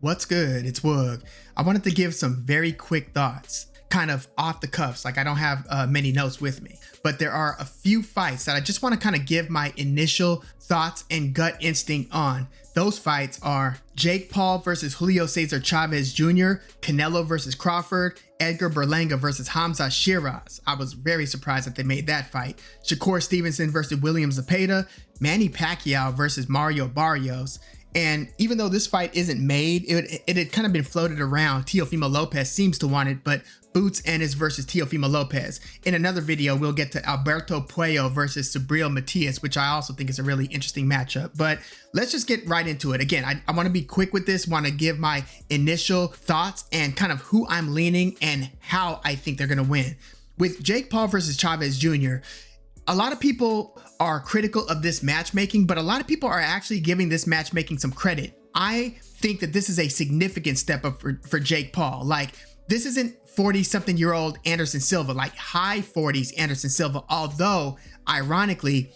What's good? It's Woog. I wanted to give some very quick thoughts, kind of off the cuffs, like I don't have many notes with me, but there are a few fights that I just want to kind of give my initial thoughts and gut instinct on. Those fights are Jake Paul versus Julio Cesar Chavez Jr., Canelo versus Crawford, Edgar Berlanga versus Hamza Sheeraz. I was very surprised that they made that fight. Shakur Stevenson versus William Zepeda, Manny Pacquiao versus Mario Barrios. And even though this fight isn't made, it had kind of been floated around. Teofimo Lopez seems to want it, but Boots Ennis versus Teofimo Lopez. In another video, we'll get to Alberto Puello versus Subriel Matias, which I also think is a really interesting matchup. But let's just get right into it. Again, I want to be quick with this, want to give my initial thoughts and kind of who I'm leaning and how I think they're going to win. With Jake Paul versus Chavez Jr., a lot of people are critical of this matchmaking, but a lot of people are actually giving this matchmaking some credit. I think that this is a significant step up for Jake Paul. Like, this isn't 40-something-year-old Anderson Silva, like high 40s Anderson Silva, although, ironically,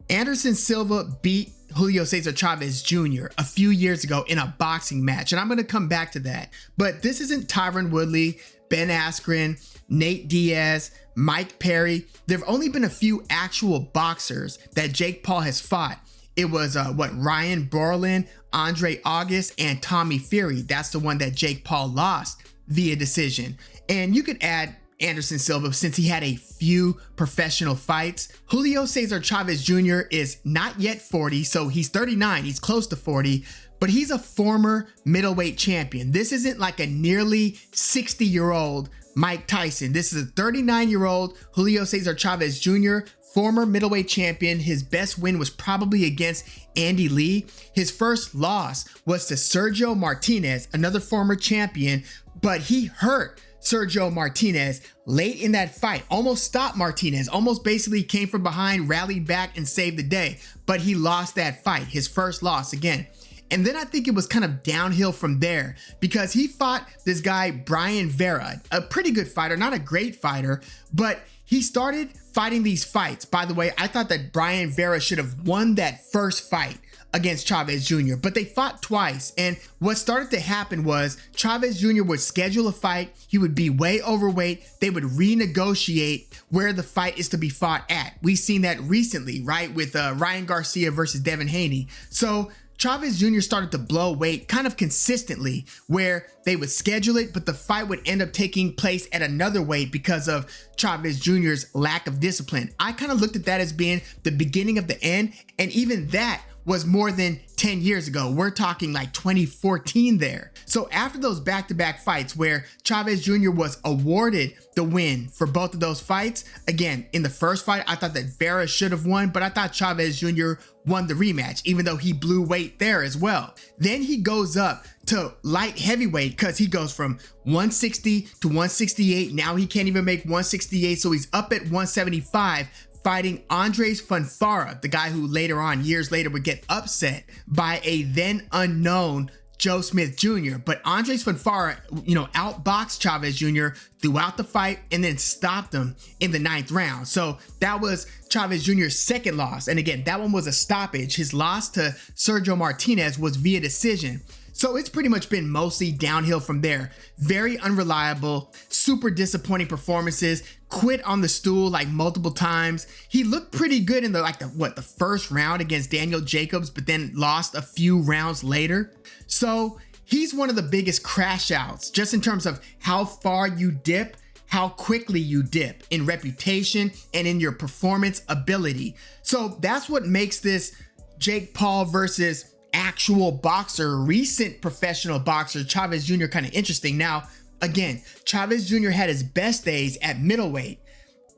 Anderson Silva beat Julio Cesar Chavez Jr. a few years ago in a boxing match, and I'm going to come back to that. But this isn't Tyron Woodley, Ben Askren, Nate Diaz, Mike Perry. There have only been a few actual boxers that Jake Paul has fought. It was Ryan Borland, Andre August, and Tommy Fury. That's the one that Jake Paul lost via decision. And you could add Anderson Silva since he had a few professional fights. Julio Cesar Chavez Jr. is not yet 40, so he's 39. He's close to 40, but he's a former middleweight champion. This isn't like a nearly 60-year-old Mike Tyson. This is a 39-year-old Julio Cesar Chavez Jr., former middleweight champion. His best win was probably against Andy Lee. His first loss was to Sergio Martinez, another former champion, but he hurt Sergio Martinez late in that fight, almost stopped Martinez, almost basically came from behind, rallied back, and saved the day. But he lost that fight, his first loss again. And then I think it was kind of downhill from there because he fought this guy, Brian Vera, a pretty good fighter, not a great fighter, but he started fighting these fights. By the way, I thought that Brian Vera should have won that first fight against Chavez Jr., but they fought twice. And what started to happen was Chavez Jr. would schedule a fight. He would be way overweight. They would renegotiate where the fight is to be fought at. We've seen that recently, right? With Ryan Garcia versus Devin Haney. So Chavez Jr. started to blow weight kind of consistently where they would schedule it, but the fight would end up taking place at another weight because of Chavez Jr.'s lack of discipline. I kind of looked at that as being the beginning of the end, and even that was more than 10 years ago. We're talking like 2014 there. So after those back-to-back fights where Chavez Jr. was awarded the win for both of those fights, again, in the first fight, I thought that Vera should have won, but I thought Chavez Jr. won the rematch, even though he blew weight there as well. Then he goes up to light heavyweight because he goes from 160 to 168. Now he can't even make 168, so he's up at 175, fighting Andres Fonfara, the guy who later on, years later, would get upset by a then unknown Joe Smith Jr. But Andres Fonfara, outboxed Chavez Jr. throughout the fight and then stopped him in the 9th round. So that was Chavez Jr.'s second loss. And again, that one was a stoppage. His loss to Sergio Martinez was via decision. So it's pretty much been mostly downhill from there. Very unreliable, super disappointing performances, quit on the stool like multiple times. He looked pretty good in the first round against Daniel Jacobs, but then lost a few rounds later. So he's one of the biggest crash outs just in terms of how far you dip, how quickly you dip in reputation and in your performance ability. So that's what makes this Jake Paul versus actual boxer, recent professional boxer, Chavez Jr. kind of interesting. Now, again, Chavez Jr. had his best days at middleweight.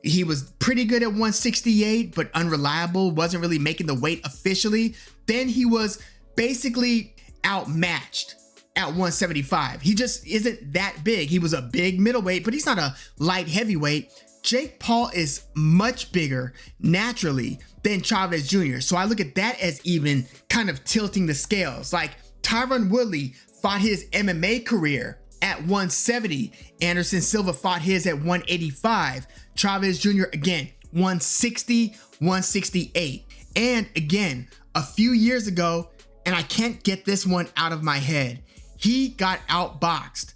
He was pretty good at 168, but unreliable, wasn't really making the weight officially. Then he was basically outmatched at 175. He just isn't that big. He was a big middleweight, but he's not a light heavyweight. Jake Paul is much bigger naturally than Chavez Jr. So I look at that as even kind of tilting the scales. Like Tyron Woodley fought his MMA career at 170. Anderson Silva fought his at 185. Chavez Jr. again, 160, 168. And again, a few years ago, and I can't get this one out of my head, he got outboxed,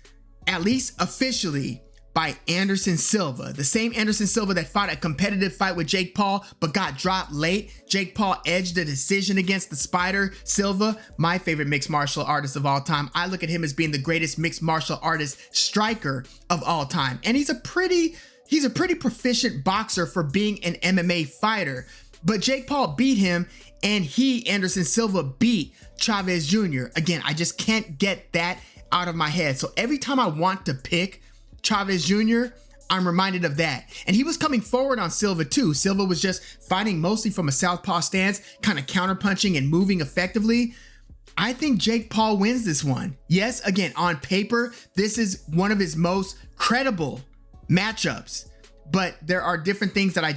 at least officially, by Anderson Silva, the same Anderson Silva that fought a competitive fight with Jake Paul but got dropped late. Jake Paul edged the decision against the Spider. Silva, my favorite mixed martial artist of all time. I look at him as being the greatest mixed martial artist striker of all time. And he's a pretty proficient boxer for being an MMA fighter. But Jake Paul beat him, and Anderson Silva, beat Chavez Jr. Again, I just can't get that out of my head. So every time I want to pick Chavez Jr., I'm reminded of that. And he was coming forward on Silva too. Silva was just fighting mostly from a southpaw stance, kind of counterpunching and moving effectively. I think Jake Paul wins this one. Yes, again, on paper, this is one of his most credible matchups, but there are different things that I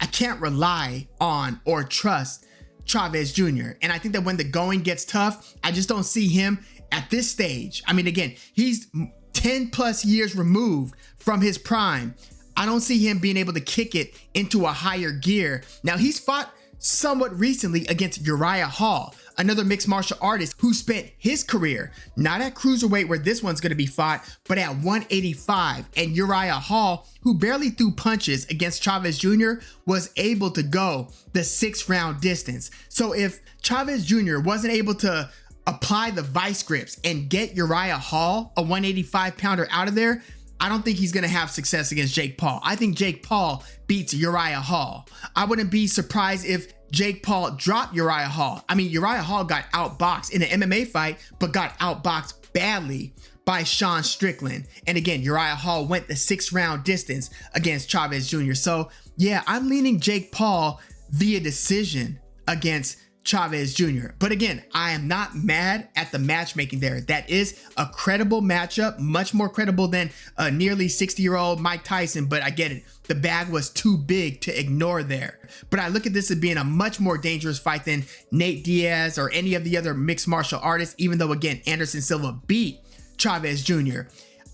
can't rely on or trust Chavez Jr. And I think that when the going gets tough, I just don't see him at this stage. I mean, again, he's 10 plus years removed from his prime. I don't see him being able to kick it into a higher gear. Now, he's fought somewhat recently against Uriah Hall, another mixed martial artist who spent his career not at cruiserweight where this one's going to be fought, but at 185. And Uriah Hall, who barely threw punches against Chavez Jr., was able to go the 6-round distance. So if Chavez Jr. wasn't able to apply the vice grips and get Uriah Hall, a 185 pounder, out of there, I don't think he's going to have success against Jake Paul. I think Jake Paul beats Uriah Hall. I wouldn't be surprised if Jake Paul dropped Uriah Hall. I mean, Uriah Hall got outboxed in an MMA fight, but got outboxed badly by Sean Strickland. And again, Uriah Hall went the 6-round distance against Chavez Jr. So yeah, I'm leaning Jake Paul via decision against Chavez Jr. But again, I am not mad at the matchmaking there. That is a credible matchup, much more credible than a nearly 60-year-old Mike Tyson, but I get it. The bag was too big to ignore there. But I look at this as being a much more dangerous fight than Nate Diaz or any of the other mixed martial artists, even though, again, Anderson Silva beat Chavez Jr.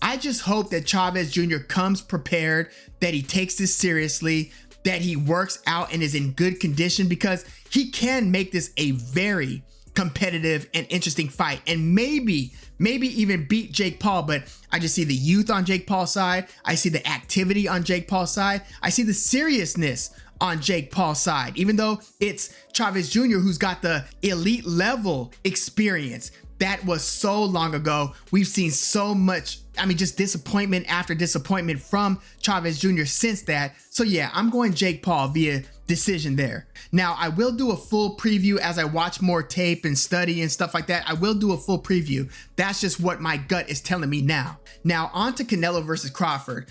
I just hope that Chavez Jr. comes prepared, that he takes this seriously, that he works out and is in good condition, because he can make this a very competitive and interesting fight, and maybe even beat Jake Paul. But I just see the youth on Jake Paul's side. I see the activity on Jake Paul's side. I see the seriousness on Jake Paul's side, even though it's Chavez Jr. who's got the elite level experience. That was so long ago. We've seen so much, I mean, just disappointment after disappointment from Chavez Jr. since that. So yeah, I'm going Jake Paul via decision there. Now, I will do a full preview as I watch more tape and study and stuff like that. I will do a full preview. That's just what my gut is telling me now. Now, on to Canelo versus Crawford.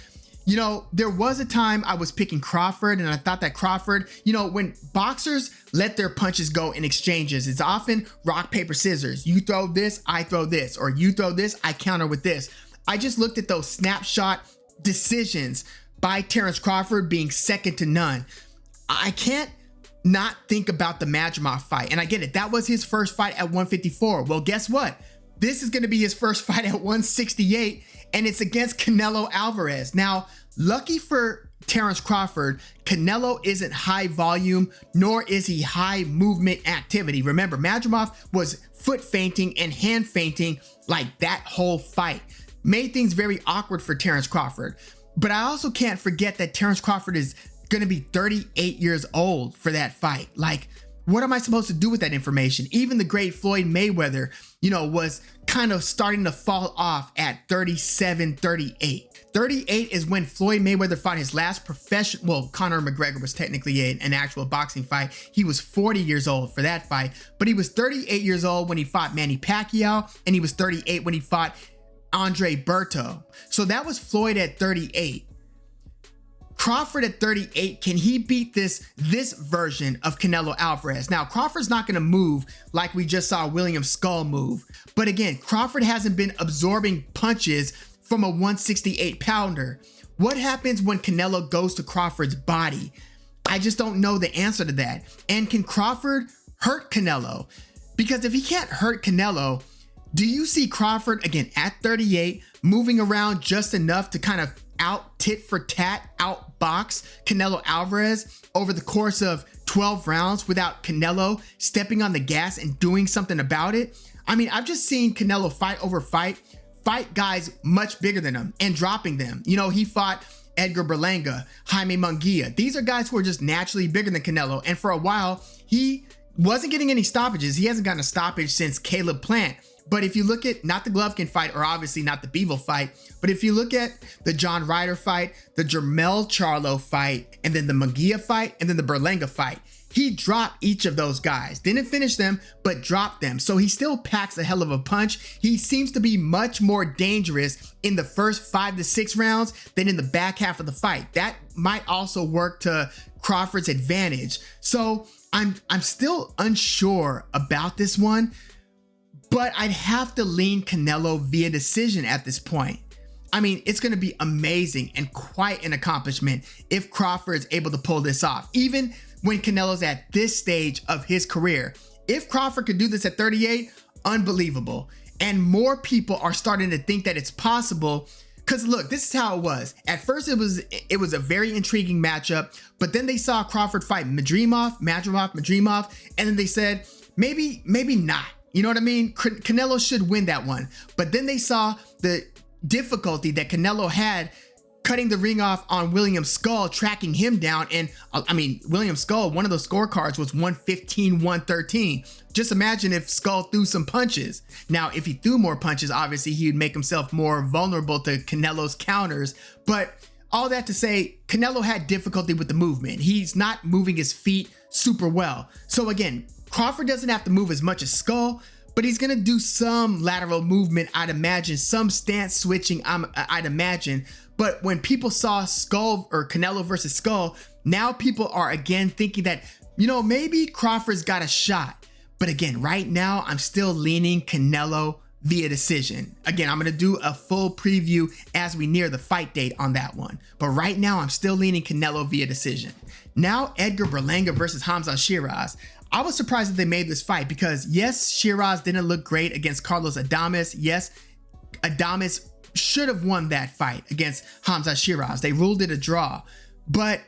You know, there was a time I was picking Crawford, and I thought that Crawford, you know, when boxers let their punches go in exchanges, it's often rock, paper, scissors. You throw this, I throw this, or you throw this, I counter with this. I just looked at those snapshot decisions by Terence Crawford being second to none. I can't not think about the Majimov fight, and I get it. That was his first fight at 154. Well, guess what? This is going to be his first fight at 168, and it's against Canelo Alvarez. Now, lucky for Terence Crawford, Canelo isn't high volume, nor is he high movement activity. Remember, Majimov was foot feinting and hand feinting like that whole fight. Made things very awkward for Terence Crawford. But I also can't forget that Terence Crawford is going to be 38 years old for that fight. Like, what am I supposed to do with that information? Even the great Floyd Mayweather, you know, was kind of starting to fall off at 37, 38. 38 is when Floyd Mayweather fought his last professional, well, Conor McGregor was technically an actual boxing fight. He was 40 years old for that fight, but he was 38 years old when he fought Manny Pacquiao, and he was 38 when he fought Andre Berto. So that was Floyd at 38. Crawford at 38, can he beat this version of Canelo Alvarez? Now, Crawford's not going to move like we just saw William Skull move. But again, Crawford hasn't been absorbing punches from a 168 pounder. What happens when Canelo goes to Crawford's body? I just don't know the answer to that. And can Crawford hurt Canelo? Because if he can't hurt Canelo, do you see Crawford, again, at 38, moving around just enough to kind of out tit for tat, out box Canelo Alvarez over the course of 12 rounds without Canelo stepping on the gas and doing something about it. I mean, I've just seen Canelo fight guys much bigger than him and dropping them. You know, he fought Edgar Berlanga, Jaime Munguia. These are guys who are just naturally bigger than Canelo. And for a while, he wasn't getting any stoppages. He hasn't gotten a stoppage since Caleb Plant. But if you look at not the Golovkin fight, or obviously not the Bivol fight, but if you look at the John Ryder fight, the Jermell Charlo fight, and then the Munguia fight, and then the Berlanga fight, he dropped each of those guys. Didn't finish them, but dropped them. So he still packs a hell of a punch. He seems to be much more dangerous in the first 5 to 6 rounds than in the back half of the fight. That might also work to Crawford's advantage. So I'm still unsure about this one, but I'd have to lean Canelo via decision at this point. I mean, it's going to be amazing and quite an accomplishment if Crawford is able to pull this off, even when Canelo's at this stage of his career. If Crawford could do this at 38, unbelievable. And more people are starting to think that it's possible. Because look, this is how it was. At first, it was a very intriguing matchup, but then they saw Crawford fight Madrimov, and then they said, maybe not. You know what I mean? Canelo should win that one. But then they saw the difficulty that Canelo had cutting the ring off on William Skull, tracking him down. And I mean, William Skull, one of those scorecards was 115, 113. Just imagine if Skull threw some punches. Now, if he threw more punches, obviously he would make himself more vulnerable to Canelo's counters. But all that to say, Canelo had difficulty with the movement. He's not moving his feet super well. So again, Crawford doesn't have to move as much as Skull, but he's gonna do some lateral movement, I'd imagine, some stance switching, I'd imagine. But when people saw Skull or Canelo versus Skull, now people are again thinking that, you know, maybe Crawford's got a shot. But again, right now, I'm still leaning Canelo via decision. Again, I'm gonna do a full preview as we near the fight date on that one. But right now, I'm still leaning Canelo via decision. Now, Edgar Berlanga versus Hamza Sheeraz. I was surprised that they made this fight because yes, Sheeraz didn't look great against Carlos Adames. Yes, Adames should have won that fight against Hamza Sheeraz. They ruled it a draw, but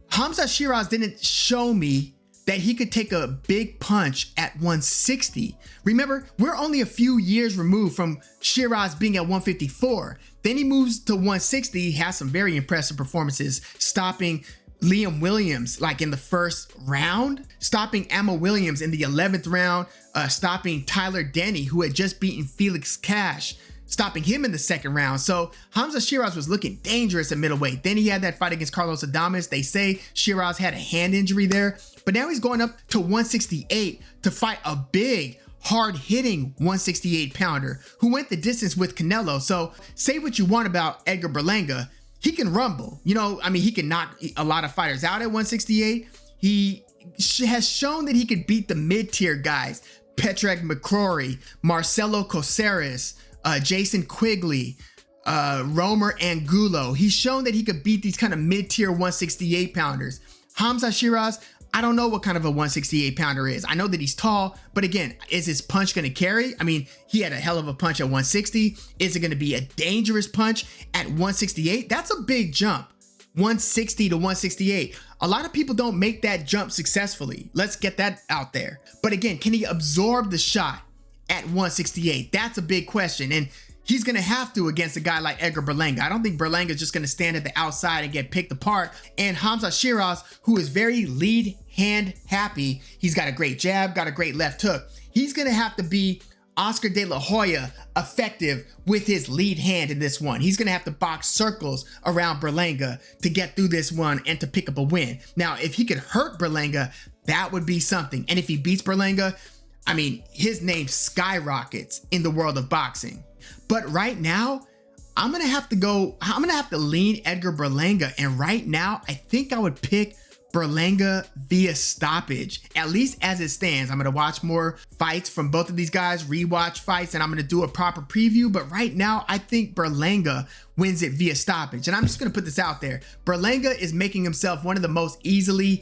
Hamza Sheeraz didn't show me that he could take a big punch at 160. Remember, we're only a few years removed from Sheeraz being at 154. Then he moves to 160. He has some very impressive performances, stopping Liam Williams like in the first round, stopping Emma Williams in the 11th round, stopping Tyler Denny, who had just beaten Felix Cash, stopping him in the second round. So Hamza Sheeraz was looking dangerous at middleweight. Then he had that fight against Carlos Adames. They say Sheeraz had a hand injury there, but now he's going up to 168 to fight a big, hard-hitting 168 pounder who went the distance with Canelo. So say what you want about Edgar Berlanga, he can rumble. You know, I mean, he can knock a lot of fighters out at 168. He has shown that he could beat the mid-tier guys, Patrick McCrory, Marcelo Coceres, Jason Quigley, Romer Angulo. He's shown that he could beat these kind of mid-tier 168 pounders. Hamza Sheeraz, I don't know what kind of a 168 pounder is. I know that he's tall, but again, is his punch going to carry? I mean, he had a hell of a punch at 160. Is it going to be a dangerous punch at 168? That's a big jump. 160 to 168. A lot of people don't make that jump successfully. Let's get that out there. But again, can he absorb the shot at 168? That's a big question. And he's going to have to against a guy like Edgar Berlanga. I don't think Berlanga is just going to stand at the outside and get picked apart. And Hamza Sheeraz, who is very lead hand happy, he's got a great jab, got a great left hook. He's going to have to be Oscar De La Hoya effective with his lead hand in this one. He's going to have to box circles around Berlanga to get through this one and to pick up a win. Now, if he could hurt Berlanga, that would be something. And if he beats Berlanga, I mean, his name skyrockets in the world of boxing. But right now, I'm gonna have to lean Edgar Berlanga. And right now, I think I would pick Berlanga via stoppage, at least as it stands. I'm going to watch more fights from both of these guys, rewatch fights, and I'm going to do a proper preview. But right now, I think Berlanga wins it via stoppage. And I'm just going to put this out there. Berlanga is making himself one of the most easy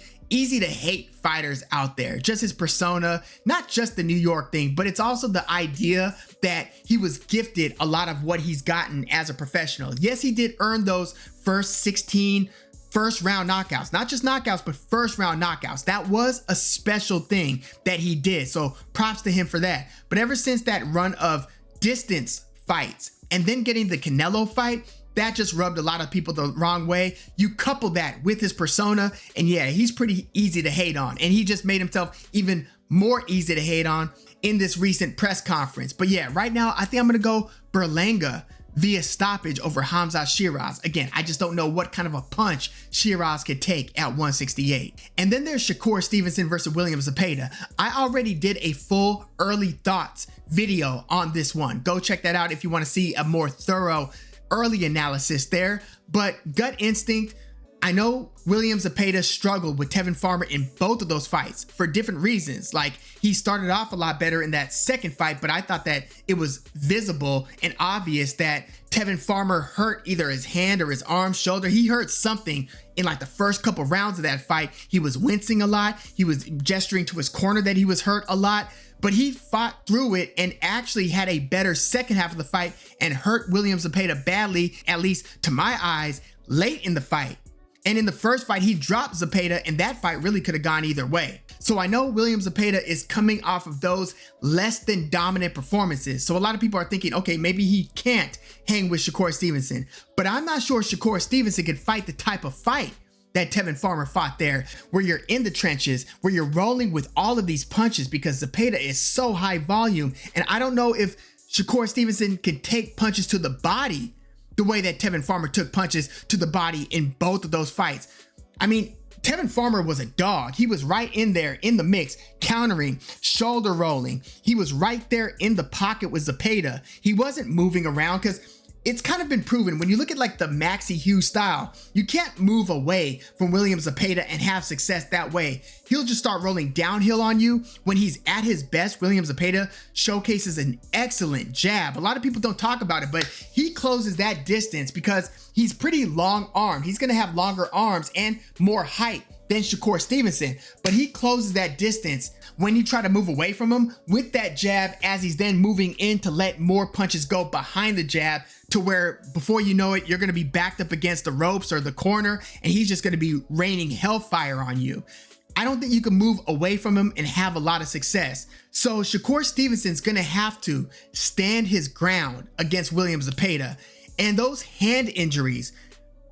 to hate fighters out there. Just his persona, not just the New York thing, but it's also the idea that he was gifted a lot of what he's gotten as a professional. Yes, he did earn those first 16 first round knockouts, not just knockouts, but first round knockouts. That was a special thing that he did. So props to him for that. But ever since that run of distance fights and then getting the Canelo fight, that just rubbed a lot of people the wrong way. You couple that with his persona, and yeah, he's pretty easy to hate on. And he just made himself even more easy to hate on in this recent press conference. But yeah, right now, I think I'm gonna go Berlanga via stoppage over Khamzat Sheeraz. Again, I just don't know what kind of a punch Sheeraz could take at 168. And then there's Shakur Stevenson versus William Zepeda. I already did a full early thoughts video on this one. Go check that out if you want to see a more thorough early analysis there. But gut instinct, I know William Zepeda struggled with Tevin Farmer in both of those fights for different reasons. Like, he started off a lot better in that second fight, but I thought that it was visible and obvious that Tevin Farmer hurt either his hand or his arm, shoulder. He hurt something in like the first couple rounds of that fight. He was wincing a lot. He was gesturing to his corner that he was hurt a lot. But he fought through it and actually had a better second half of the fight and hurt William Zepeda badly, at least to my eyes, late in the fight. And in the first fight, he dropped Zepeda, and that fight really could have gone either way. So I know William Zepeda is coming off of those less than dominant performances. So a lot of people are thinking, okay, maybe he can't hang with Shakur Stevenson. But I'm not sure Shakur Stevenson could fight the type of fight that Tevin Farmer fought there, where you're in the trenches, where you're rolling with all of these punches, because Zepeda is so high volume. And I don't know if Shakur Stevenson can take punches to the body the way that Tevin Farmer took punches to the body in both of those fights. I mean, Tevin Farmer was a dog. He was right in there in the mix, countering, shoulder rolling. He was right there in the pocket with Zepeda. He wasn't moving around, because it's kind of been proven when you look at like the Maxi Hughes style, you can't move away from William Zepeda and have success that way. He'll just start rolling downhill on you. When he's at his best, William Zepeda showcases an excellent jab. A lot of people don't talk about it, but he closes that distance because he's pretty long armed. He's gonna have longer arms and more height than Shakur Stevenson, but he closes that distance when you try to move away from him with that jab, as he's then moving in to let more punches go behind the jab, to where before you know it, you're going to be backed up against the ropes or the corner, and he's just going to be raining hellfire on you. I don't think you can move away from him and have a lot of success. So Shakur Stevenson's going to have to stand his ground against William Zepeda. And those hand injuries,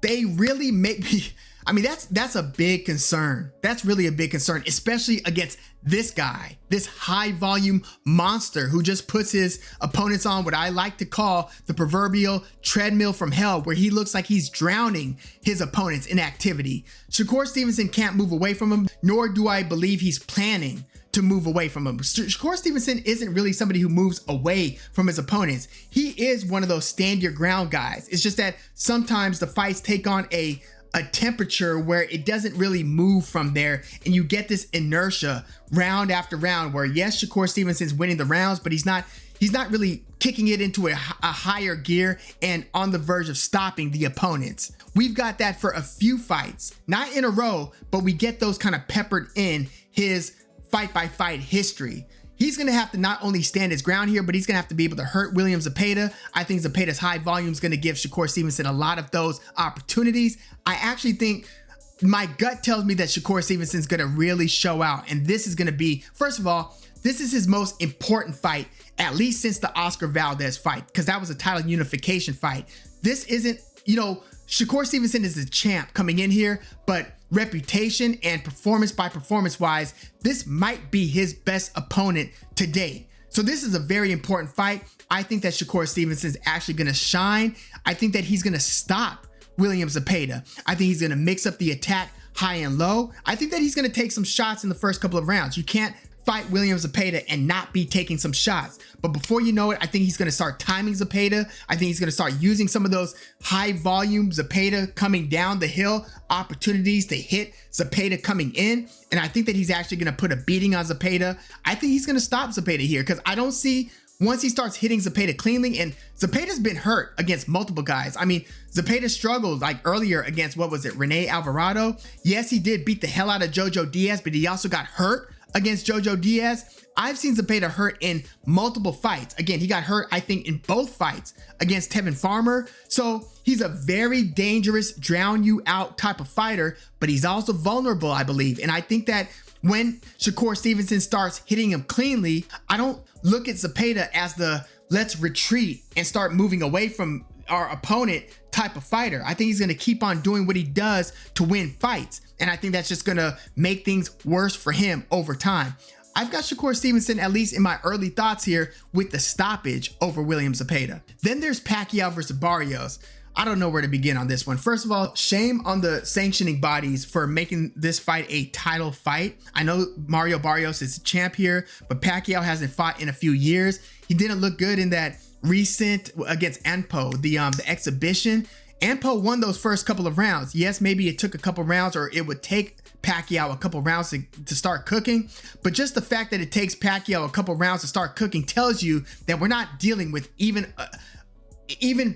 they really make me, I mean, that's a big concern. That's really a big concern, especially against this guy, this high volume monster who just puts his opponents on what I like to call the proverbial treadmill from hell, where he looks like he's drowning his opponents in activity. Shakur Stevenson can't move away from him, nor do I believe he's planning to move away from him. Shakur Stevenson isn't really somebody who moves away from his opponents. He is one of those stand your ground guys. It's just that sometimes the fights take on a temperature where it doesn't really move from there, and you get this inertia round after round where, yes, Shakur Stevenson's winning the rounds, but he's not really kicking it into a higher gear and on the verge of stopping the opponents. We've got that for a few fights, not in a row, but we get those kind of peppered in his fight by fight history. He's going to have to not only stand his ground here, but he's going to have to be able to hurt William Zepeda. I think Zepeda's high volume is going to give Shakur Stevenson a lot of those opportunities. I actually think, my gut tells me that Shakur Stevenson's going to really show out. And this is going to be, first of all, this is his most important fight, at least since the Oscar Valdez fight, because that was a title unification fight. This isn't, Shakur Stevenson is the champ coming in here, but reputation and performance by performance wise, this might be his best opponent to date. So this is a very important fight. I think that Shakur Stevenson is actually going to shine. I think that he's going to stop William Zepeda. I think he's going to mix up the attack high and low. I think that he's going to take some shots in the first couple of rounds. You can't fight William Zepeda and not be taking some shots. But before you know it, I think he's going to start timing Zepeda. I think he's going to start using some of those high volume Zepeda coming down the hill opportunities to hit Zepeda coming in. And I think that he's actually going to put a beating on Zepeda. I think he's going to stop Zepeda here, because I don't see, once he starts hitting Zepeda cleanly, and Zepeda's been hurt against multiple guys. I mean, Zepeda struggled like earlier against, what was it, Rene Alvarado? Yes, he did beat the hell out of Jojo Diaz, but he also got hurt against Jojo Diaz. I've seen Zepeda hurt in multiple fights. Again, he got hurt, I think, in both fights against Tevin Farmer. So he's a very dangerous, drown you out type of fighter, but he's also vulnerable, I believe. And I think that when Shakur Stevenson starts hitting him cleanly, I don't look at Zepeda as the let's retreat and start moving away from our opponent type of fighter. I think he's going to keep on doing what he does to win fights. And I think that's just going to make things worse for him over time. I've got Shakur Stevenson, at least in my early thoughts here, with the stoppage over William Zepeda. Then there's Pacquiao versus Barrios. I don't know where to begin on this one. First of all, shame on the sanctioning bodies for making this fight a title fight. I know Mario Barrios is champ here, but Pacquiao hasn't fought in a few years. He didn't look good in that recent against Anpo, the exhibition. Anpo won those first couple of rounds. Yes, maybe it took a couple rounds, or it would take Pacquiao a couple rounds to start cooking, but just the fact that it takes Pacquiao a couple rounds to start cooking tells you that we're not dealing with even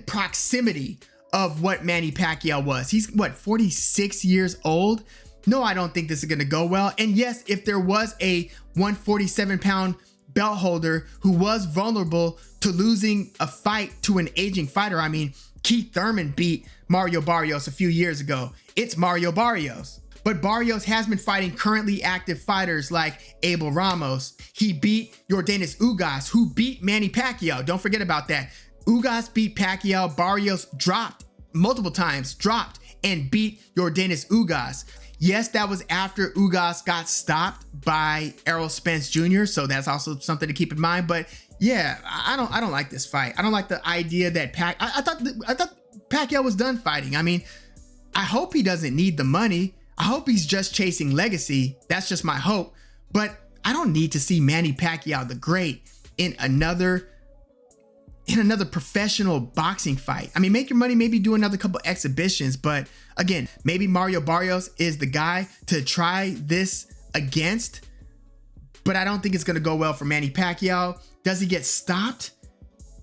proximity of what Manny Pacquiao was. He's what, 46 years old? No, I don't think this is going to go well. And yes, if there was a 147-pound belt holder who was vulnerable to losing a fight to an aging fighter, I mean, Keith Thurman beat Mario Barrios a few years ago. It's Mario Barrios. But Barrios has been fighting currently active fighters like Abel Ramos. He beat Yordenis Ugas, who beat Manny Pacquiao. Don't forget about that. Ugas beat Pacquiao. Barrios dropped multiple times, and beat Yordenis Ugas. Yes, that was after Ugas got stopped by Errol Spence Jr., so that's also something to keep in mind. But yeah, I don't like this fight. I don't like the idea that I thought Pacquiao was done fighting. I mean, I hope he doesn't need the money. I hope he's just chasing legacy. That's just my hope. But I don't need to see Manny Pacquiao the Great in another professional boxing fight. I mean, make your money, maybe do another couple exhibitions, but again, maybe Mario Barrios is the guy to try this against, but I don't think it's going to go well for Manny Pacquiao. Does he get stopped?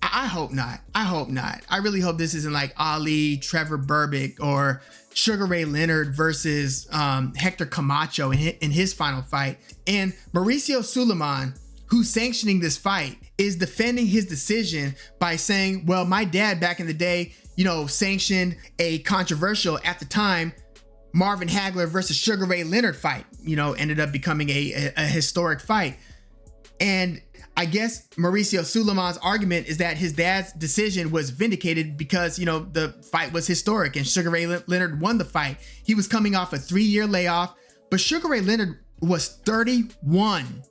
I hope not. I hope not. I really hope this isn't like Ali, Trevor Berbick, or Sugar Ray Leonard versus Hector Camacho in his final fight. And Mauricio Suleiman, who's sanctioning this fight, is defending his decision by saying, well, my dad back in the day, sanctioned a controversial, at the time, Marvin Hagler versus Sugar Ray Leonard fight, ended up becoming a historic fight. And I guess Mauricio Suleiman's argument is that his dad's decision was vindicated because, the fight was historic and Sugar Ray Leonard won the fight. He was coming off a 3-year layoff, but Sugar Ray Leonard was 31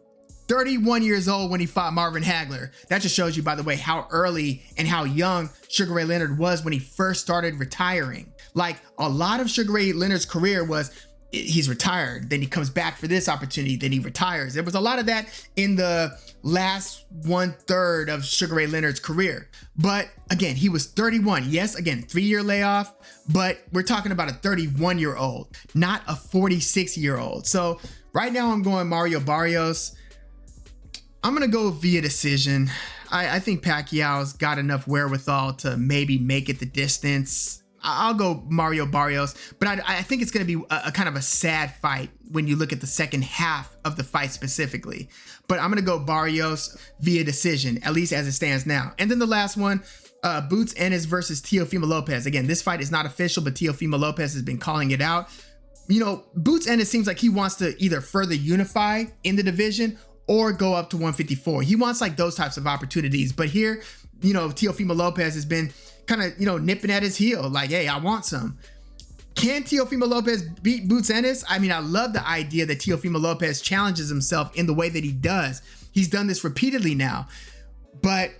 years old when he fought Marvin Hagler. That just shows you, by the way, how early and how young Sugar Ray Leonard was when he first started retiring. Like, a lot of Sugar Ray Leonard's career was, he's retired, then he comes back for this opportunity, then he retires. There was a lot of that in the last 1/3 of Sugar Ray Leonard's career. But again, he was 31. Yes, again, 3-year layoff, but we're talking about a 31-year-old, not a 46-year-old. So right now I'm going Mario Barrios. I'm going to go via decision. I think Pacquiao's got enough wherewithal to maybe make it the distance. I'll go Mario Barrios, but I think it's going to be a kind of a sad fight when you look at the second half of the fight specifically. But I'm going to go Barrios via decision, at least as it stands now. And then the last one, Boots Ennis versus Teofimo Lopez. Again, this fight is not official, but Teofimo Lopez has been calling it out. Boots Ennis seems like he wants to either further unify in the division or go up to 154. He wants like those types of opportunities. But here, Teofimo Lopez has been kind of, nipping at his heel, like, hey, I want some. Can Teofimo Lopez beat Boots Ennis? I mean, I love the idea that Teofimo Lopez challenges himself in the way that he does. He's done this repeatedly now. But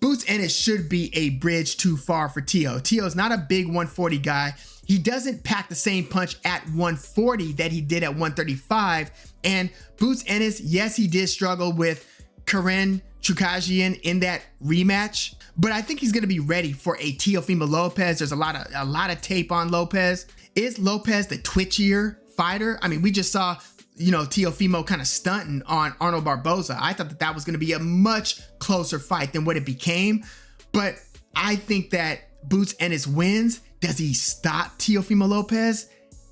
Boots Ennis should be a bridge too far for Tio. Tio's not a big 140 guy. He doesn't pack the same punch at 140 that he did at 135. And Boots Ennis, yes, he did struggle with Karen Chukagian in that rematch, but I think he's going to be ready for a Teofimo Lopez. There's a lot of tape on Lopez. Is Lopez the twitchier fighter? I mean, we just saw, you know, Teofimo kind of stunting on Arnold Barboza. I thought that that was going to be a much closer fight than what it became, but I think that Boots Ennis wins. Does he stop Teofimo Lopez?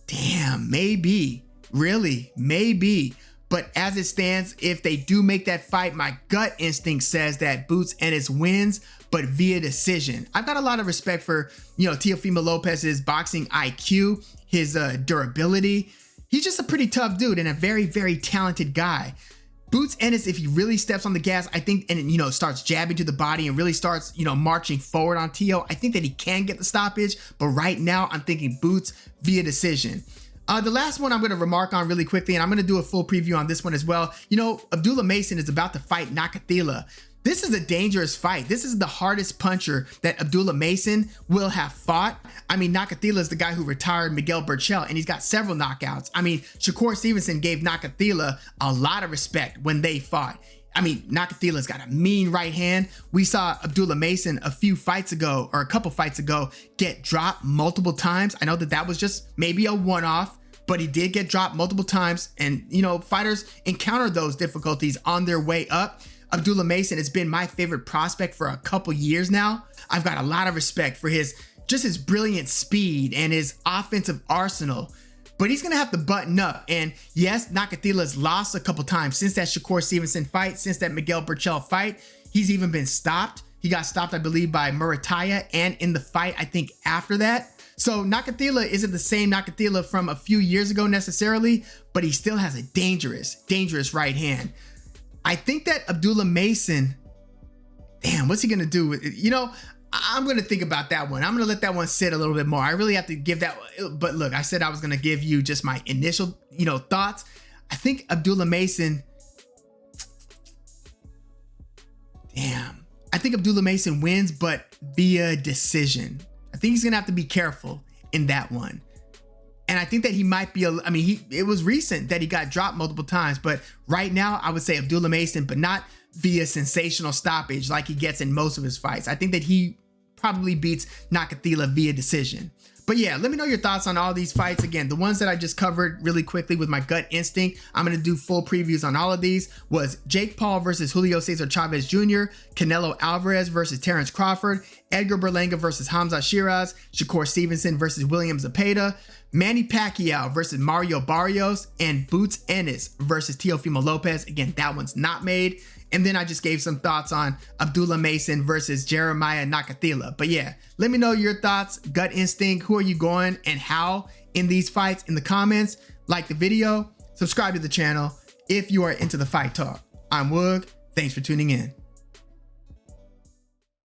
Damn, maybe. Really, maybe. But as it stands, if they do make that fight, my gut instinct says that Boots Ennis wins, but via decision. I've got a lot of respect for, you know, Teofimo Lopez's boxing IQ, his durability. He's just a pretty tough dude and a very, very talented guy. Boots Ennis, if he really steps on the gas, I think, and, you know, starts jabbing to the body and really starts, you know, marching forward on Tio, I think that he can get the stoppage. But right now, I'm thinking Boots via decision. The last one I'm going to remark on really quickly, and I'm going to do a full preview on this one as well. You know, Abdullah Mason is about to fight Nakathila. This is a dangerous fight. This is the hardest puncher that Abdullah Mason will have fought. I mean, Nakathila is the guy who retired Miguel Berchelt, and he's got several knockouts. I mean, Shakur Stevenson gave Nakathila a lot of respect when they fought. I mean, Nakathila's got a mean right hand. We saw Abdullah Mason a couple fights ago, get dropped multiple times. I know that that was just maybe a one-off, but he did get dropped multiple times. And, you know, fighters encounter those difficulties on their way up. Abdullah Mason has been my favorite prospect for a couple years now. I've got a lot of respect for his brilliant speed and his offensive arsenal. But he's going to have to button up. And yes, Nakathila's lost a couple times since that Shakur Stevenson fight, since that Miguel Berchelt fight. He's even been stopped. He got stopped, I believe, by Murataya, and in the fight, I think, after that. So Nakathila isn't the same Nakathila from a few years ago necessarily, but he still has a dangerous, dangerous right hand. I think that Abdullah Mason, damn, what's he going to do? You know, I'm going to think about that one. I'm going to let that one sit a little bit more. I really have to give that. But look, I said I was going to give you just my initial, you know, thoughts. I think Abdullah Mason, damn, I think Abdullah Mason wins, but via decision. I think he's going to have to be careful in that one. And I think that he might be, it was recent that he got dropped multiple times, but right now I would say Abdullah Mason, but not via sensational stoppage like he gets in most of his fights. I think that he probably beats Nakathila via decision. But yeah, let me know your thoughts on all these fights. Again, the ones that I just covered really quickly with my gut instinct, I'm going to do full previews on all of these, was Jake Paul versus Julio Cesar Chavez Jr., Canelo Alvarez versus Terrence Crawford, Edgar Berlanga versus Hamza Sheeraz, Shakur Stevenson versus William Zepeda, Manny Pacquiao versus Mario Barrios, and Boots Ennis versus Teofimo Lopez. Again, that one's not made. And then I just gave some thoughts on Abdullah Mason versus Jeremiah Nakathila. But yeah, let me know your thoughts, gut instinct, who are you going and how in these fights in the comments. Like the video, subscribe to the channel if you are into the fight talk. I'm Woog. Thanks for tuning in.